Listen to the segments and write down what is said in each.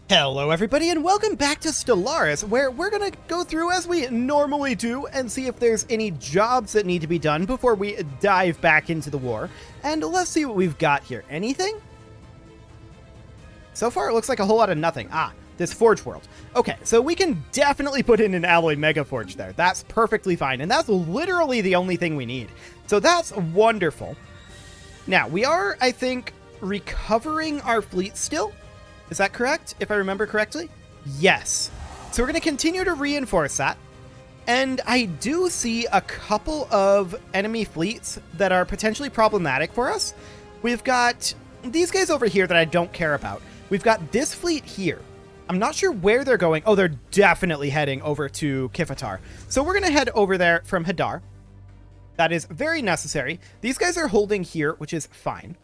Hello everybody and welcome back to Stellaris, where we're gonna go through as we normally do and see if there's any jobs that need to be done before we dive back into the war. And let's see what we've got here. Anything? So far it looks like a whole lot of nothing. This Forge World. Okay, so we can definitely put in an Alloy Mega Forge there. That's perfectly fine, and that's literally the only thing we need. So that's wonderful. Now, we are, I think, recovering our fleet still. Is that correct, if I remember correctly? Yes. So we're going to continue to reinforce that. And I do see a couple of enemy fleets that are potentially problematic for us. We've got these guys over here that I don't care about. We've got this fleet here. I'm not sure where they're going. Oh, they're definitely heading over to Kifatar. So we're going to head over there from Hadar. That is very necessary. These guys are holding here, which is fine.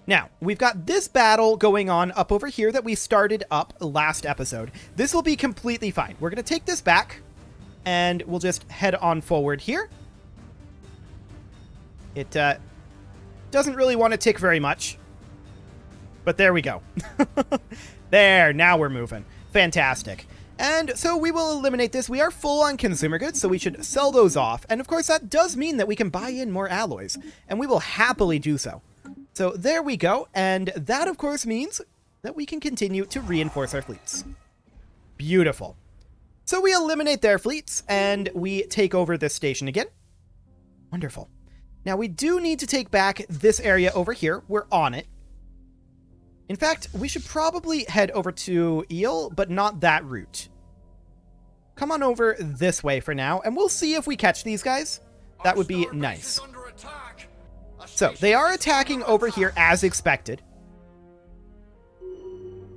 Now, we've got this battle going on up over here that we started up last episode. This will be completely fine. We're going to take this back, and we'll just head on forward here. It doesn't really want to tick very much, but there we go. There, now we're moving. Fantastic. And so we will eliminate this. We are full on consumer goods, so we should sell those off. And of course, that does mean that we can buy in more alloys, and we will happily do so. So there we go, and that of course means that we can continue to reinforce our fleets. Beautiful. So we eliminate their fleets, and we take over this station again. Wonderful. Now we do need to take back this area over here. We're on it. In fact, we should probably head over to Eel, but not that route. Come on over this way for now, and we'll see if we catch these guys. That would be nice. So, they are attacking over here as expected.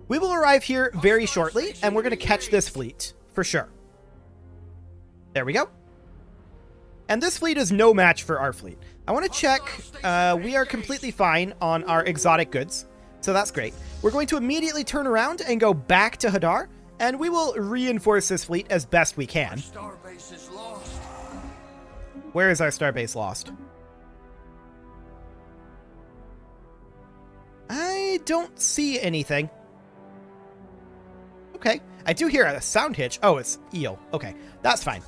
We will arrive here very shortly, and we're going to catch this fleet, for sure. There we go. And this fleet is no match for our fleet. I want to check, we are completely fine on our exotic goods, so that's great. We're going to immediately turn around and go back to Hadar, and we will reinforce this fleet as best we can. Where is our starbase lost? I don't see anything. Okay. I do hear a sound hitch. Oh, it's Eel. Okay. That's fine.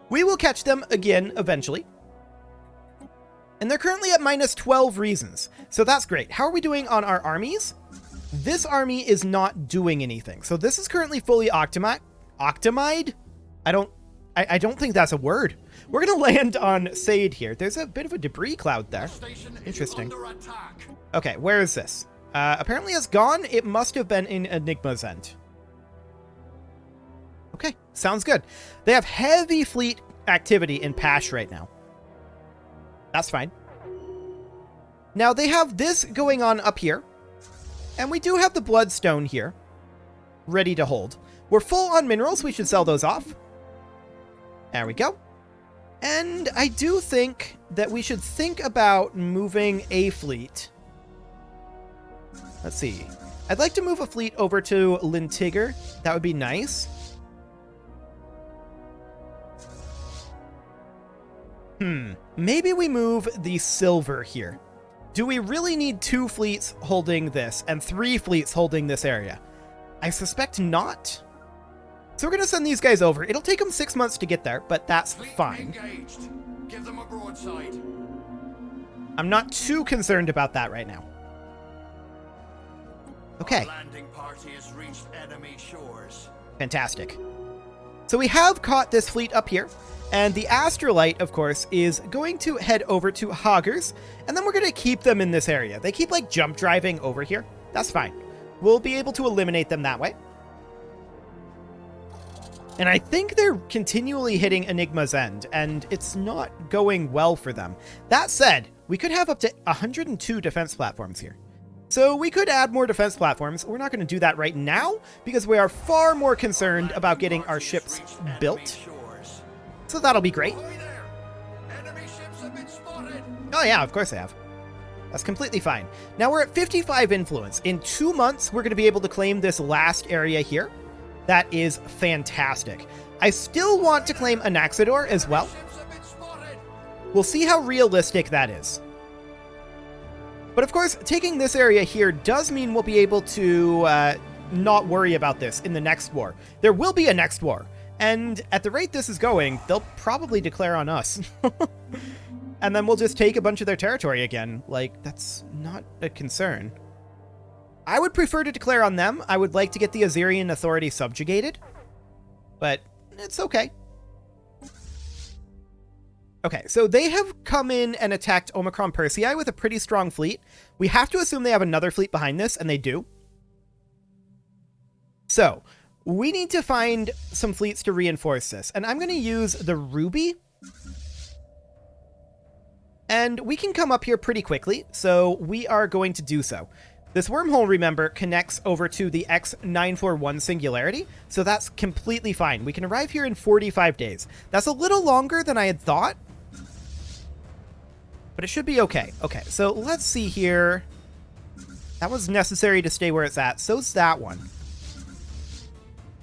We will catch them again eventually. And they're currently at minus 12 reasons. So that's great. How are we doing on our armies? This army is not doing anything. So this is currently fully optimized. I don't think that's a word. We're going to land on Said here. There's a bit of a debris cloud there. Interesting. Okay, where is this? Apparently it's gone. It must have been in Enigma's end. Okay, sounds good. They have heavy fleet activity in Pash right now. That's fine. Now they have this going on up here. And we do have the Bloodstone here, ready to hold. We're full on minerals. We should sell those off. There we go. And I do think that we should think about moving a fleet. Let's see. I'd like to move a fleet over to Lintigger. That would be nice. Maybe we move the Silver here. Do we really need 2 fleets holding this and 3 fleets holding this area? I suspect not. So we're going to send these guys over. It'll take them 6 months to get there, but that's fine. Give them a broadside. I'm not too concerned about that right now. Okay. Landing party has reached enemy shores. Fantastic. So we have caught this fleet up here, and the Astrolite, of course, is going to head over to Hoggers, and then we're going to keep them in this area. They keep, like, jump driving over here. That's fine. We'll be able to eliminate them that way. And I think they're continually hitting Enigma's end, and it's not going well for them. That said, we could have up to 102 defense platforms here. So we could add more defense platforms. We're not going to do that right now, because we are far more concerned about getting our ships built. So that'll be great. Oh yeah, of course they have. That's completely fine. Now we're at 55 influence. In 2 months, we're going to be able to claim this last area here. That is fantastic. I still want to claim Anaxador as well. We'll see how realistic that is. But of course, taking this area here does mean we'll be able to not worry about this in the next war. There will be a next war. And at the rate this is going, they'll probably declare on us. And then we'll just take a bunch of their territory again. Like, that's not a concern. I would prefer to declare on them. I would like to get the Azerian authority subjugated. But it's okay. Okay, so they have come in and attacked Omicron Persei with a pretty strong fleet. We have to assume they have another fleet behind this, and they do. So, we need to find some fleets to reinforce this. And I'm going to use the Ruby. And we can come up here pretty quickly, so we are going to do so. This wormhole, remember, connects over to the X941 singularity, so that's completely fine. We can arrive here in 45 days. That's a little longer than I had thought, but it should be okay. Okay, so let's see here. That was necessary to stay where it's at. So's that one.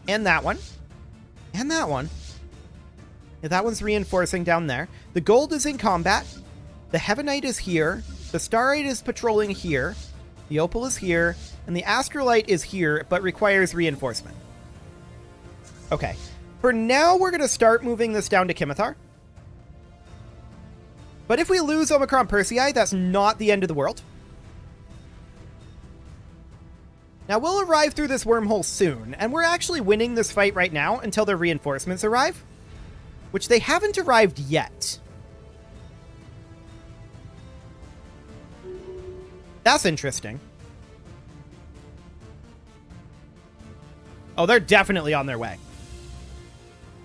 And that one. And that one. Yeah, that one's reinforcing down there. The gold is in combat. The Heavenite is here. The Starite is patrolling here. The Opal is here. And the Astrolite is here, but requires reinforcement. Okay. For now, we're going to start moving this down to Kimithar. But if we lose Omicron Persei, that's not the end of the world. Now, we'll arrive through this wormhole soon, and we're actually winning this fight right now until their reinforcements arrive, which they haven't arrived yet. That's interesting. Oh, they're definitely on their way.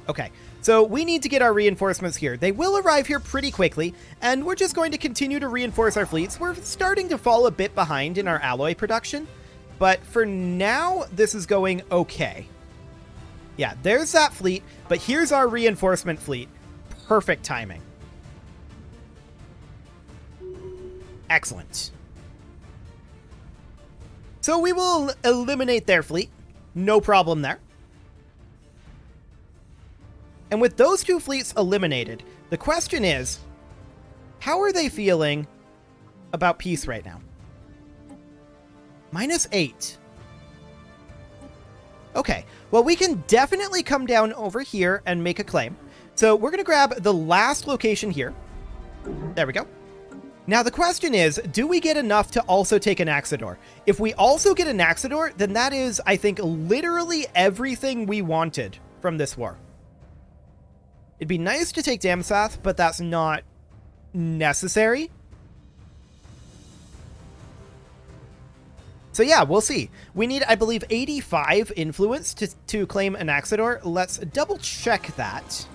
Okay. So we need to get our reinforcements here. They will arrive here pretty quickly, and we're just going to continue to reinforce our fleets. We're starting to fall a bit behind in our alloy production, but for now, this is going okay. Yeah, there's that fleet, but here's our reinforcement fleet. Perfect timing. Excellent. So we will eliminate their fleet. No problem there. And with those two fleets eliminated, the question is, how are they feeling about peace right now? -8. Okay, well, we can definitely come down over here and make a claim. So we're going to grab the last location here. There we go. Now, the question is, do we get enough to also take an Axador? If we also get an Axador, then that is, I think, literally everything we wanted from this war. It'd be nice to take Damsath, but that's not necessary. So yeah, we'll see. We need, I believe, 85 influence to claim an Axador. Let's double check that.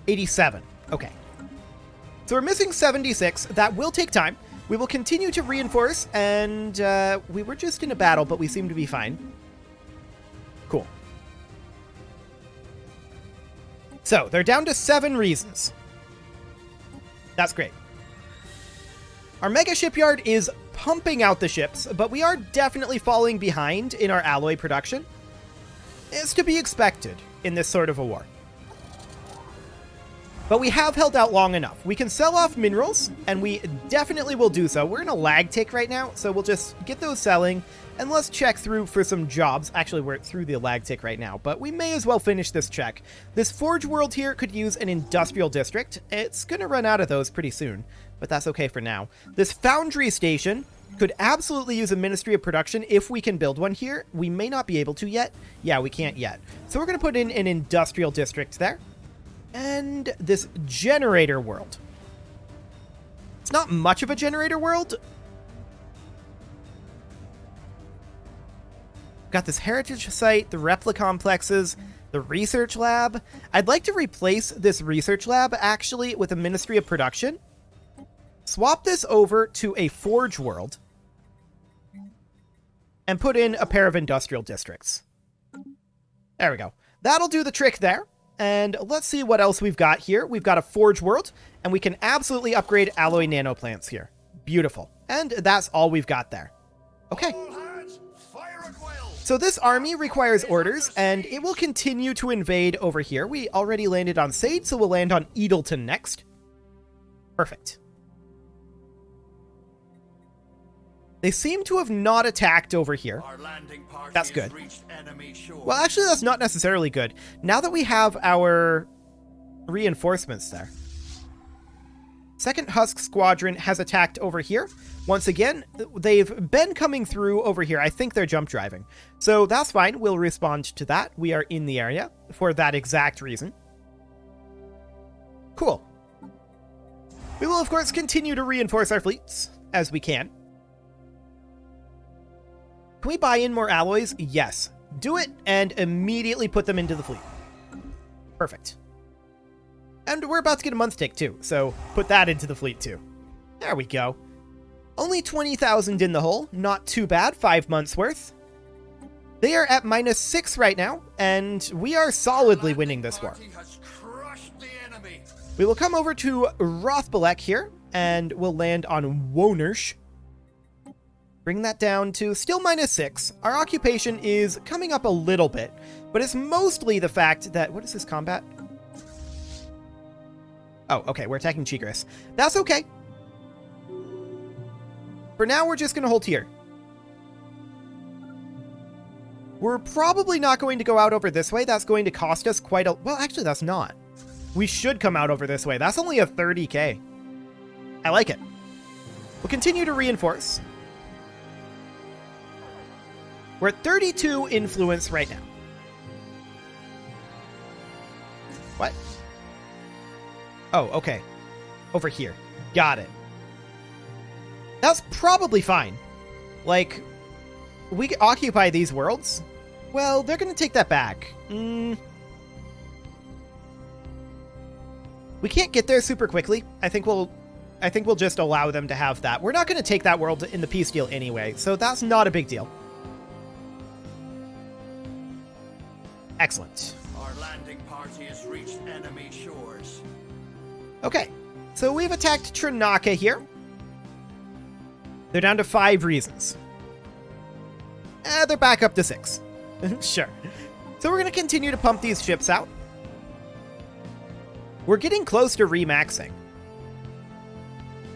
87. Okay. So we're missing 76. That will take time. We will continue to reinforce, and we were just in a battle, but we seem to be fine. Cool. So, they're down to 7 reasons. That's great. Our mega shipyard is pumping out the ships, but we are definitely falling behind in our alloy production. It's to be expected in this sort of a war. But we have held out long enough. We can sell off minerals, and we definitely will do so. We're in a lag tick right now, so we'll just get those selling, and let's check through for some jobs. Actually, we're through the lag tick right now, but we may as well finish this check. This Forge World here could use an industrial district. It's going to run out of those pretty soon, but that's okay for now. This Foundry Station could absolutely use a Ministry of Production if we can build one here. We may not be able to yet. Yeah, we can't yet. So we're going to put in an industrial district there. And this generator world. It's not much of a generator world. Got this heritage site, the replica complexes, the research lab. I'd like to replace this research lab actually with a Ministry of Production. Swap this over to a Forge World. And put in a pair of industrial districts. There we go. That'll do the trick there. And let's see what else we've got here. We've got a Forge World, and we can absolutely upgrade alloy nanoplants here. Beautiful. And that's all we've got there. Okay. So this army requires orders, and it will continue to invade over here. We already landed on Sade, so we'll land on Eagleton next. Perfect. They seem to have not attacked over here. Our landing party That's has good. reached enemy shores. Well, actually, that's not necessarily good. Now that we have our reinforcements there. Second Husk Squadron has attacked over here. Once again, they've been coming through over here. I think they're jump driving. So that's fine. We'll respond to that. We are in the area for that exact reason. Cool. We will, of course, continue to reinforce our fleets as we can. Can we buy in more alloys? Yes. Do it and immediately put them into the fleet. Perfect. And we're about to get a month tick too, so put that into the fleet too. There we go. Only 20,000 in the hole. Not too bad. 5 months worth. They are at -6 right now, and we are solidly winning this war. Has crushed the enemy. We will come over to Rothbalek here, and we'll land on Wonersh. Bring that down to still -6. Our occupation is coming up a little bit, but it's mostly the fact that... What is this combat? Oh, okay, we're attacking Chigris. That's okay. For now, we're just going to hold here. We're probably not going to go out over this way. That's going to cost us quite a... Well, actually, that's not. We should come out over this way. That's only a 30k. I like it. We'll continue to reinforce. We're at 32 influence right now. What? Oh, okay. Over here. Got it. That's probably fine. Like, we occupy these worlds. Well, they're going to take that back. We can't get there super quickly. I think we'll just allow them to have that. We're not going to take that world in the peace deal anyway, so that's not a big deal. Excellent. Our landing party has reached enemy shores. Okay, so we've attacked Trinaka here. They're down to 5 reasons. They're back up to 6. Sure. So we're going to continue to pump these ships out. We're getting close to remaxing.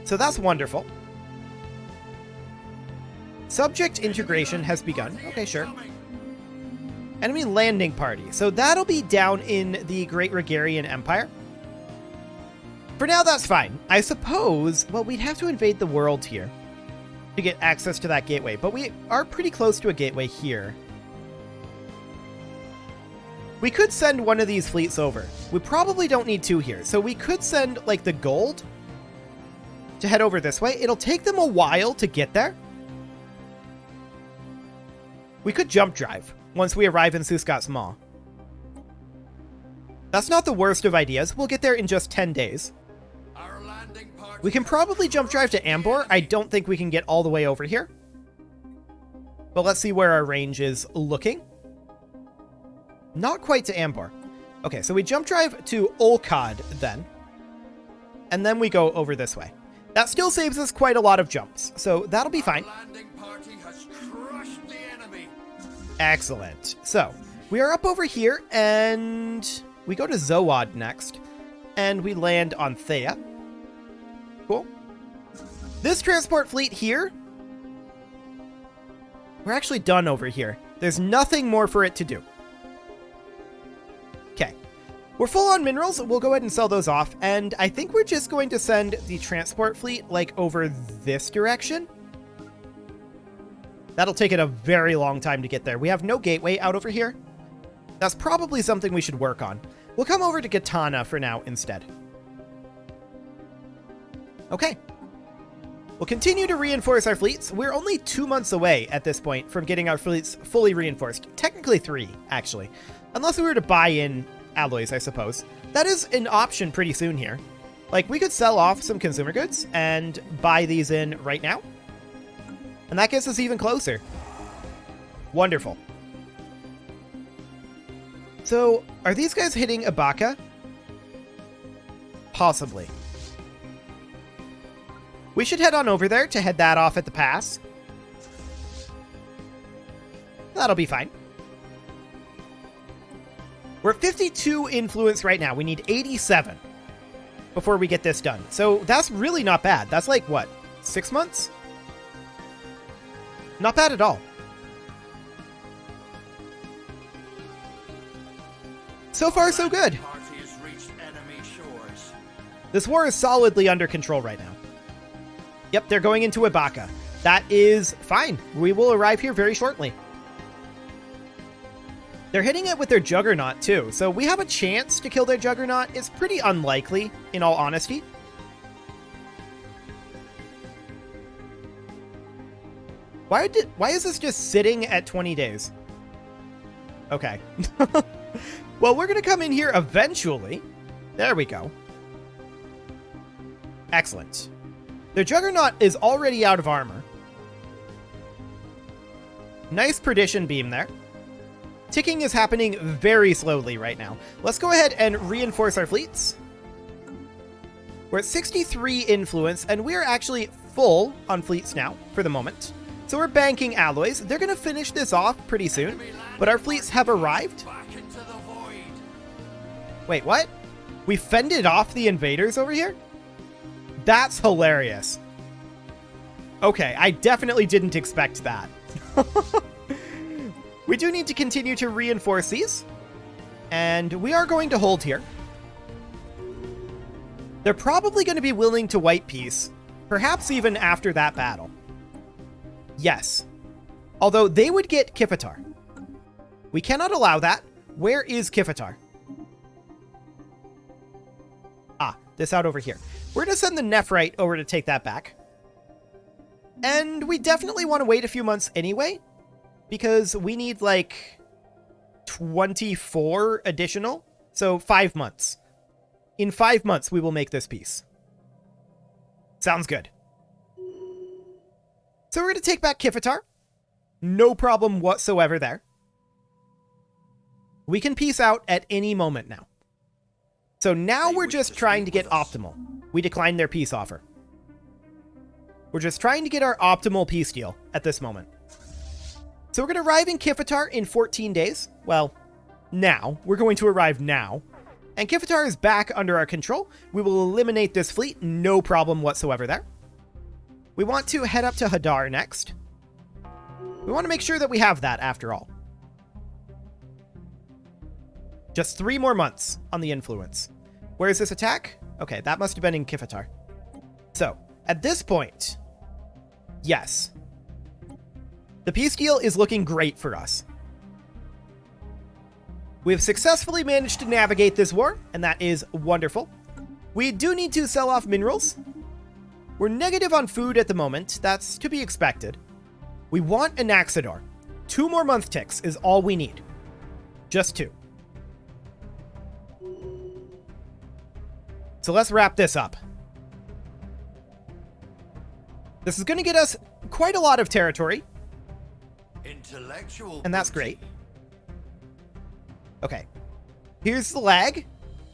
So that's wonderful. Subject integration has begun. Okay, sure. Enemy landing party. So that'll be down in the Great Regarian Empire. For now, that's fine. I suppose, well, we'd have to invade the world here to get access to that gateway, but we are pretty close to a gateway here. We could send one of these fleets over. We probably don't need 2 here, so we could send, like, the gold to head over this way. It'll take them a while to get there. We could jump drive once we arrive in Suskat's Maw. That's not the worst of ideas. We'll get there in just 10 days. We can probably jump drive to Ambor. I don't think we can get all the way over here. But let's see where our range is looking. Not quite to Ambor. Okay, so we jump drive to Olkad then. And then we go over this way. That still saves us quite a lot of jumps, so that'll be fine. Landing party has crushed the enemy. Excellent. So, we are up over here, and we go to Zoad next. And we land on Thea. Cool. This transport fleet here, we're actually done over here. There's nothing more for it to do. Okay. We're full on minerals. We'll go ahead and sell those off. And I think we're just going to send the transport fleet, like, over this direction. That'll take it a very long time to get there. We have no gateway out over here. That's probably something we should work on. We'll come over to Katana for now instead. Okay. We'll continue to reinforce our fleets. We're only 2 months away at this point from getting our fleets fully reinforced. Technically 3, actually. Unless we were to buy in alloys, I suppose. That is an option pretty soon here. Like, we could sell off some consumer goods and buy these in right now. And that gets us even closer. Wonderful. So, are these guys hitting Ibaka? Possibly. We should head on over there to head that off at the pass. That'll be fine. We're at 52 influence right now. We need 87 before we get this done. So that's really not bad. That's like, what, 6 months? Not bad at all. So far, so good. Party has reached enemy shores. This war is solidly under control right now. Yep, they're going into Ibaka. That is fine. We will arrive here very shortly. They're hitting it with their Juggernaut, too, so we have a chance to kill their Juggernaut. It's pretty unlikely, in all honesty. Why is this just sitting at 20 days? Okay. Well, we're going to come in here eventually. There we go. Excellent. Their Juggernaut is already out of armor. Nice Perdition Beam there. Ticking is happening very slowly right now. Let's go ahead and reinforce our fleets. We're at 63 influence, and we're actually full on fleets now for the moment. So we're banking alloys. They're going to finish this off pretty soon, but our fleets have arrived. Back into the void. Wait, what? We fended off the invaders over here? That's hilarious. Okay, I definitely didn't expect that. We do need to continue to reinforce these, and we are going to hold here. They're probably going to be willing to white peace, perhaps even after that battle. Yes. Although they would get Kifitar. We cannot allow that. Where is Kifitar? Ah, this out over here. We're going to send the Nephrite over to take that back. And we definitely want to wait a few months anyway, because we need like 24 additional. So 5 months. In 5 months, we will make this piece. Sounds good. So we're going to take back Kifitar. No problem whatsoever there. We can peace out at any moment now. So now we're just trying to get optimal. We declined their peace offer. We're just trying to get our optimal peace deal at this moment. So we're going to arrive in Kifitar in 14 days. Well, now. We're going to arrive now. And Kifitar is back under our control. We will eliminate this fleet. No problem whatsoever there. We want to head up to Hadar next. We want to make sure that we have that after all. Just 3 more months on the influence. Where is this attack? Okay, that must have been in Kifitar. So, at this point, yes. The peace deal is looking great for us. We have successfully managed to navigate this war, and that is wonderful. We do need to sell off minerals. We're negative on food at the moment. That's to be expected. We want an Anaxador. 2 more month ticks is all we need. Just 2. So let's wrap this up. This is going to get us quite a lot of territory. Intellectual and that's great. Okay. Here's the lag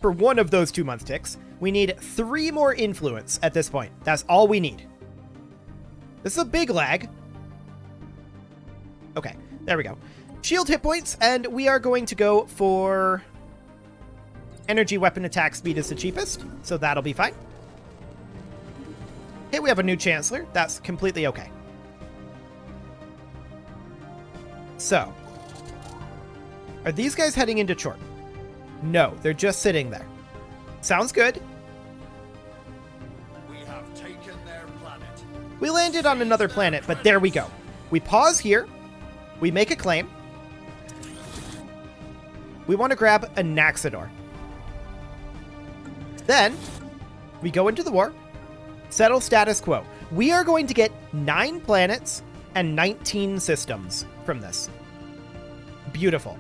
for one of those 2 month ticks. We need 3 more influence at this point. That's all we need. This is a big lag. Okay, there we go. Shield hit points, and we are going to go for energy weapon attack speed is the cheapest, so that'll be fine. Okay, we have a new Chancellor. That's completely okay. So, are these guys heading into Chort? No, they're just sitting there. Sounds good. We have taken their planet. We landed on another planet, but there we go. We pause here. We make a claim. We want to grab a Naxador. Then, we go into the war. Settle status quo. We are going to get 9 planets and 19 systems from this. Beautiful.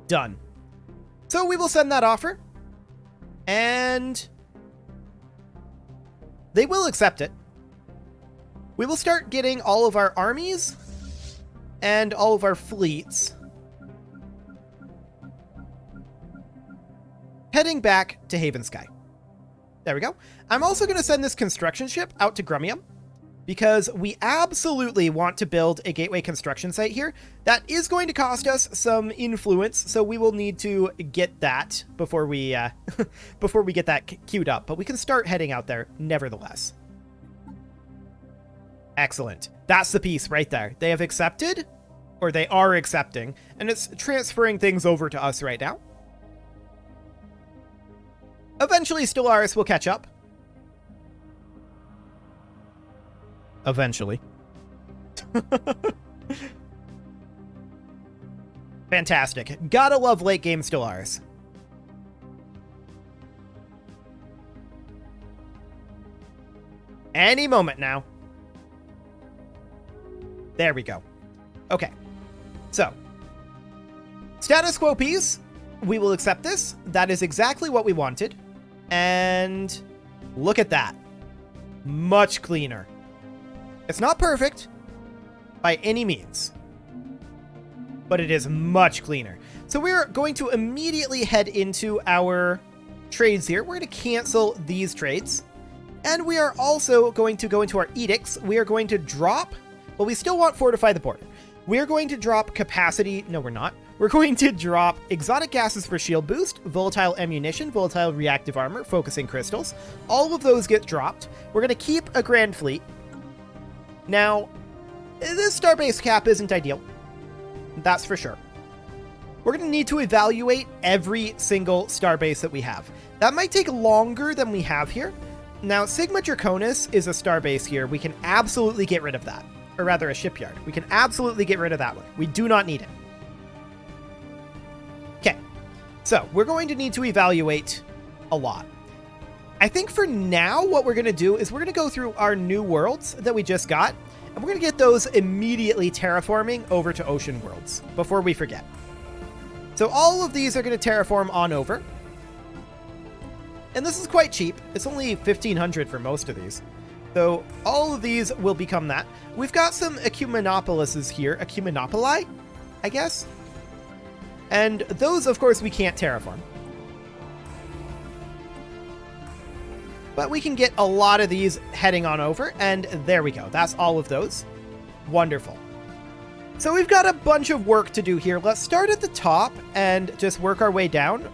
Done. So we will send that offer. And they will accept it. We will start getting all of our armies and all of our fleets heading back to Haven Sky. There we go. I'm also going to send this construction ship out to Grumium because we absolutely want to build a gateway construction site here. That is going to cost us some influence, so we will need to get that before we before we get that queued up. But we can start heading out there nevertheless. Excellent. That's the piece right there. They have accepted, or they are accepting, and it's transferring things over to us right now. Eventually, Stellaris will catch up. Eventually. Fantastic. Gotta love late game Stellaris. Any moment now. There we go. Okay. So, status quo piece. We will accept this. That is exactly what we wanted. And look at that. Much cleaner. It's not perfect by any means, but it is much cleaner. So we're going to immediately head into our trades here. We're going to cancel these trades. And we are also going to go into our edicts. We are going to drop, well, we still want fortify the border. We're going to drop capacity. No, we're not. We're going to drop exotic gases for shield boost, volatile ammunition, volatile reactive armor, focusing crystals. All of those get dropped. We're going to keep a grand fleet. Now, this starbase cap isn't ideal. That's for sure. We're going to need to evaluate every single starbase that we have. That might take longer than we have here. Now, Sigma Draconis is a starbase here. We can absolutely get rid of that. Or rather, a shipyard. We can absolutely get rid of that one. We do not need it. Okay. So, we're going to need to evaluate a lot. I think for now, what we're going to do is we're going to go through our new worlds that we just got, and we're going to get those immediately terraforming over to ocean worlds before we forget. So all of these are going to terraform on over. And this is quite cheap. It's only 1,500 for most of these. So all of these will become that. We've got some Ecumenopolises here. Ecumenopoli, I guess. And those, of course, we can't terraform. But we can get a lot of these heading on over, and there we go. That's all of those. Wonderful. So we've got a bunch of work to do here. Let's start at the top and just work our way down,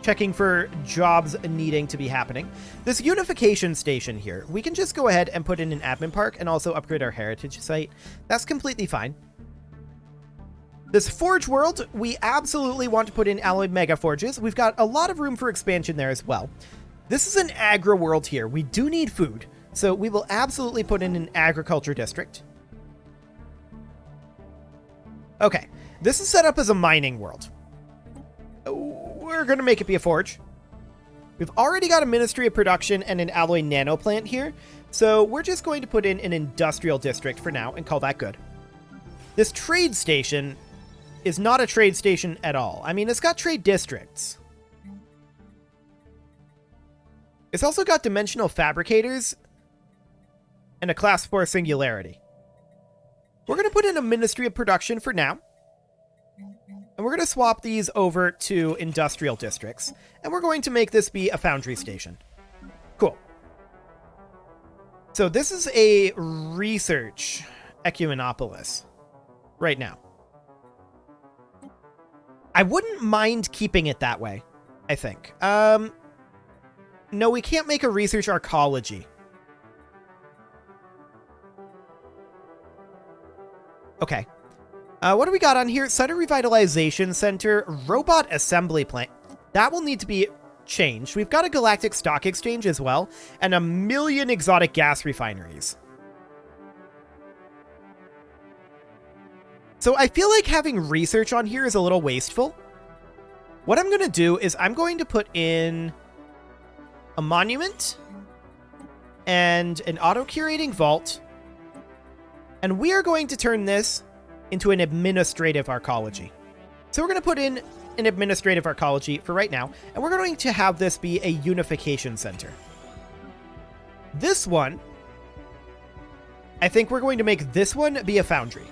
checking for jobs needing to be happening. This unification station here, we can just go ahead and put in an admin park and also upgrade our heritage site. That's completely fine. This forge world, we absolutely want to put in alloy mega forges. We've got a lot of room for expansion there as well. This is an agri world here. We do need food, so we will absolutely put in an agriculture district. Okay, this is set up as a mining world. We're going to make it be a forge. We've already got a Ministry of Production and an alloy nano plant here, so we're just going to put in an industrial district for now and call that good. This trade station is not a trade station at all. I mean, it's got trade districts. It's also got dimensional fabricators and a class 4 singularity. We're going to put in a Ministry of Production for now. And we're going to swap these over to industrial districts. And we're going to make this be a foundry station. Cool. So this is a research Ecumenopolis right now. I wouldn't mind keeping it that way, I think. No, we can't make a research arcology. Okay. What do we got on here? Site Revitalization Center, Robot Assembly Plant. That will need to be changed. We've got a Galactic Stock Exchange as well, and 1 million exotic gas refineries. So I feel like having research on here is a little wasteful. What I'm going to do is I'm going to put in a monument and an auto-curating vault. And we are going to turn this into an administrative arcology. So we're going to put in an administrative arcology for right now, and we're going to have this be a unification center. This one, I think we're going to make this one be a foundry.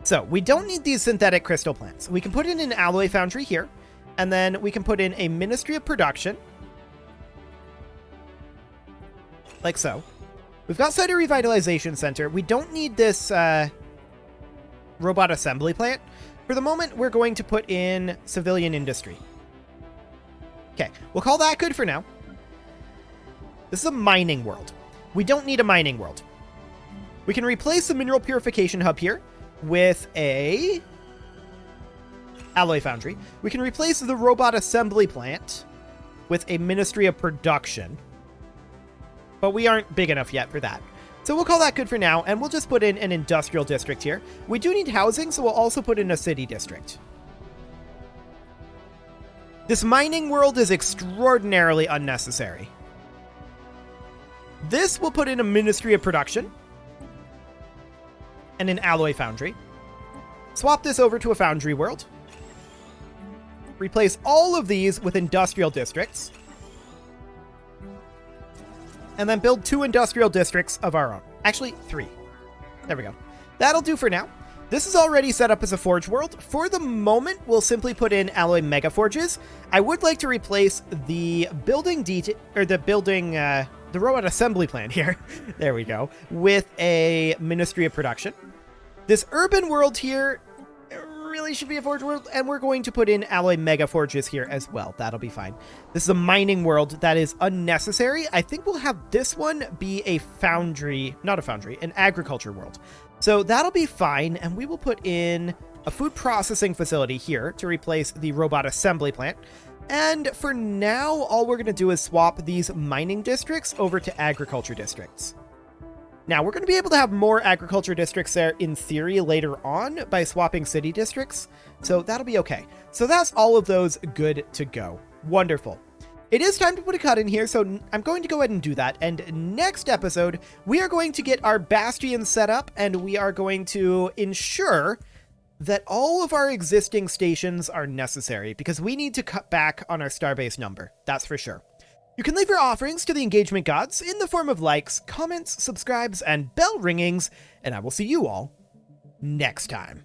So we don't need these synthetic crystal plants. We can put in an alloy foundry here, and then we can put in a Ministry of Production. Like so. We've got Site Revitalization Center. We don't need this robot assembly plant. For the moment, we're going to put in civilian industry. Okay, we'll call that good for now. This is a mining world. We don't need a mining world. We can replace the mineral purification hub here with a alloy foundry. We can replace the robot assembly plant with a ministry of production. But we aren't big enough yet for that. So we'll call that good for now, and we'll just put in an industrial district here. We do need housing, so we'll also put in a city district. This mining world is extraordinarily unnecessary. This will put in a ministry of production and an alloy foundry. Swap this over to a foundry world. Replace all of these with industrial districts. And then build 2 industrial districts of our own. Actually, 3. There we go. That'll do for now. This is already set up as a forge world. For the moment, we'll simply put in alloy mega forges. I would like to replace the building the robot assembly plant here. There we go. With a ministry of production. This urban world here really should be a forge world, and we're going to put in alloy mega forges here as well. That'll be fine. This is a mining world that is unnecessary. I think we'll have this one be a foundry, not a foundry, an agriculture world. So that'll be fine, and we will put in a food processing facility here to replace the robot assembly plant. And for now, all we're going to do is swap these mining districts over to agriculture districts. Now, we're going to be able to have more agriculture districts there in theory later on by swapping city districts, so that'll be okay. So that's all of those good to go. Wonderful. It is time to put a cut in here, so I'm going to go ahead and do that. And next episode, we are going to get our bastions set up, and we are going to ensure that all of our existing stations are necessary, because we need to cut back on our starbase number. That's for sure. You can leave your offerings to the engagement gods in the form of likes, comments, subscribes, and bell ringings, and I will see you all next time.